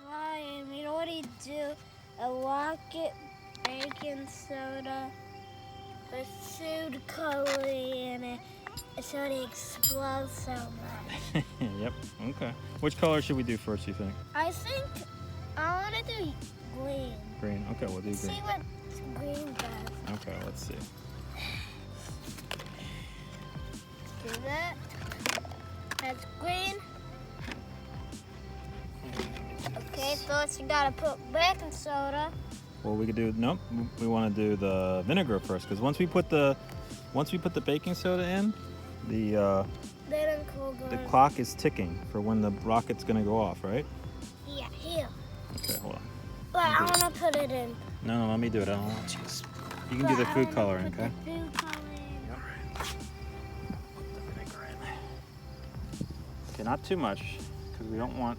try and we already do a rocket, baking soda, with food coloring in it, so it explodes so much. Yep, okay. Which color should we do first, you think? I think I want to do green. Green, okay, we'll do green. See what green does. Okay, let's see. Do that. That's green. Okay, first you gotta put baking soda. Well, we could do, nope, we want to do the vinegar first, because once we put the baking soda in, the clock is ticking for when the rocket's gonna go off, right? Yeah, here. Okay, hold on. But I wanna put it in. No, let me do it. I don't want to. You can do the food coloring, okay? The food coloring. All right. Put the vinegar in. Okay, not too much, because we don't want.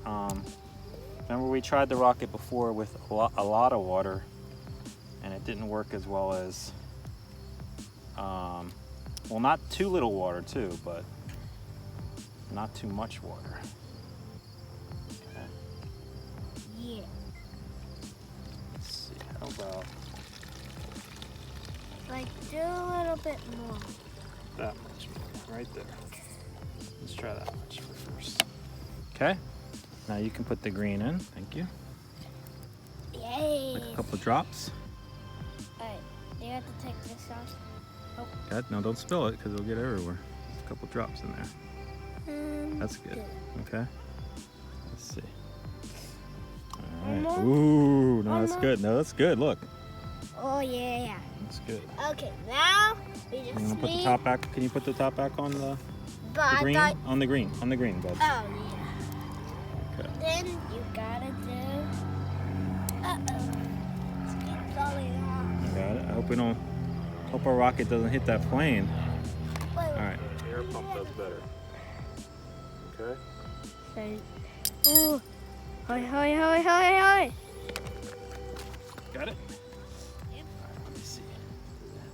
Remember, we tried the rocket before with a lot of water, and it didn't work as well as. Well, not too little water too, but not too much water. Okay. Yeah. Let's see. How about Like, do a little bit more. that much more, right there. Let's try that much for first. Okay. Now you can put the green in. Thank you. Yay. Like a couple drops. Alright, do you have to take this off? Oh. Okay. No, don't spill it because it'll get everywhere. Just a couple drops in there. That's good. Okay. Let's see. All right. Ooh, no, that's good. No, that's good. Look. Oh yeah. That's good. Okay, now we just You want to put the need. top back? Can you put the top back on the But green? I On the green, bud. oh yeah. Okay. Then you gotta do. Let's keep going on. I got it. I hope we don't. Hope our rocket doesn't hit that plane. Wait, All right. Air pump does better. Okay. wait. Ooh. Hoi. Got it. Yep. All right, let me see.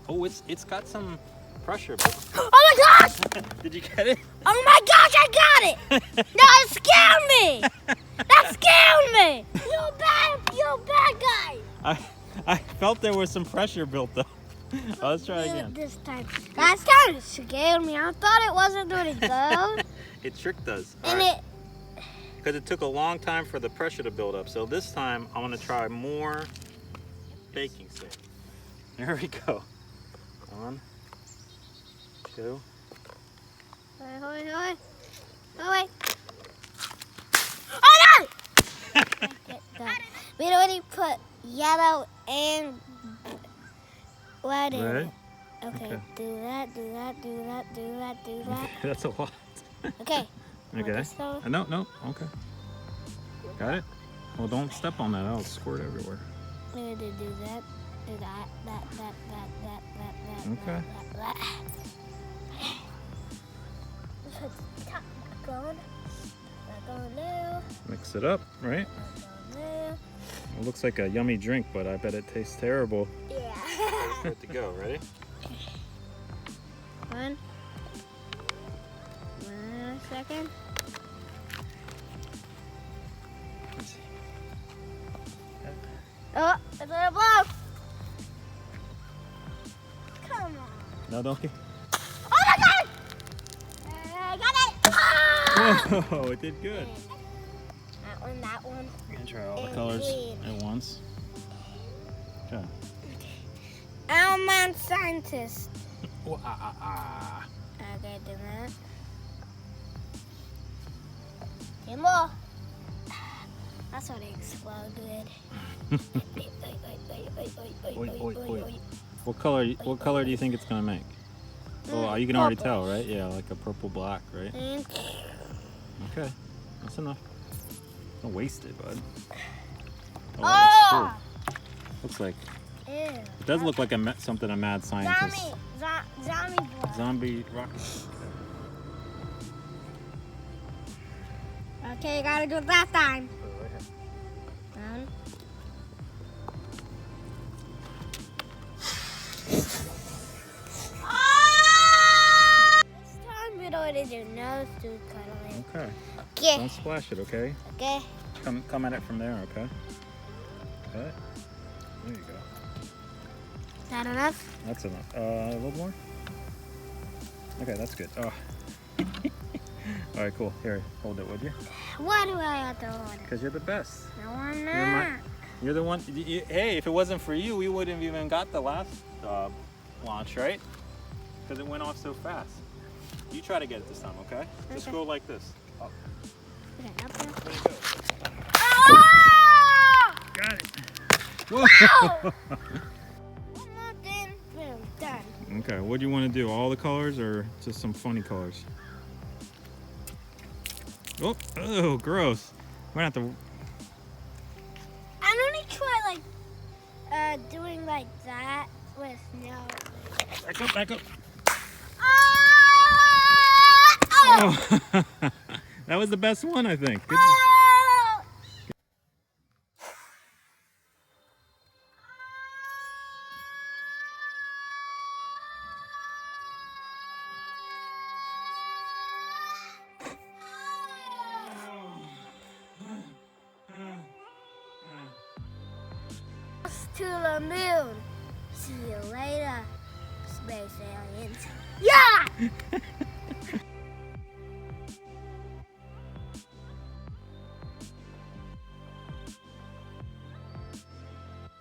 Oh, it's got some pressure. Oh my gosh! Did you get it? Oh my gosh, I got it! That scared me! That scared me! You're bad guy! I felt there was some pressure built up. Let's try again. This time. Last time it scared me. I thought it wasn't doing good. It tricked us. And it. Because it took a long time for the pressure to build up. So this time I want to try more baking soda. There we go. 1, 2. Hoi. Oh wait. Oh no! We already put yellow and red in it. Okay, do that. That's a lot. Okay. Okay. No. Okay. Got it? Well, don't step on that. That'll squirt everywhere. We need to do that. Do that. Okay. That. Put the top back on. Back on now. Mix it up, right? Back on there. It looks like a yummy drink, but I bet it tastes terrible. Yeah. Good to go. Ready? 1 second. Let's see. Oh, it's gonna blow. Come on. No, don't get. Oh my god! I got it! Ah! Whoa, it did good. That one. We're gonna try all the And colors green. at once. Okay. I'm a mad scientist. Oh, Okay, do that. 2 more. That's what exploded. Oi. What color do you think it's gonna make? Oh, you can already tell, right? Yeah, like a purple black, right? Okay, that's enough. Don't waste it, bud. Oh, that's cool. Looks like Ew. it does look like something a mad scientist. Zombie boy. Zombie rocket. Okay, you gotta do it that time. This time we already do no Another food coloring. Okay. Okay. Don't splash it, okay? Okay. Come at it from there, okay? Okay. There you go. Is that enough? That's enough. A little more? Okay, that's good. Oh. All right, cool. Here, hold it, would you? Why do I have to hold it? Because you're the best. No, I'm not. You're the one. Hey, if it wasn't for you, we wouldn't have even got the last launch, right? Because it went off so fast. You try to get it this time, okay? Just Okay. go like this. Up. Okay, up there. There you go. Ah! Got it. Whoa! One more thing, boom, done. Okay, what do you want to do? All the colors or just some funny colors? Oh, gross. We're gonna have to. I'm gonna try like doing like that with no. Back up, back up. Ah! Oh, that was the best one, I think. Good. Ah! To the moon. See you later, space aliens. Yeah!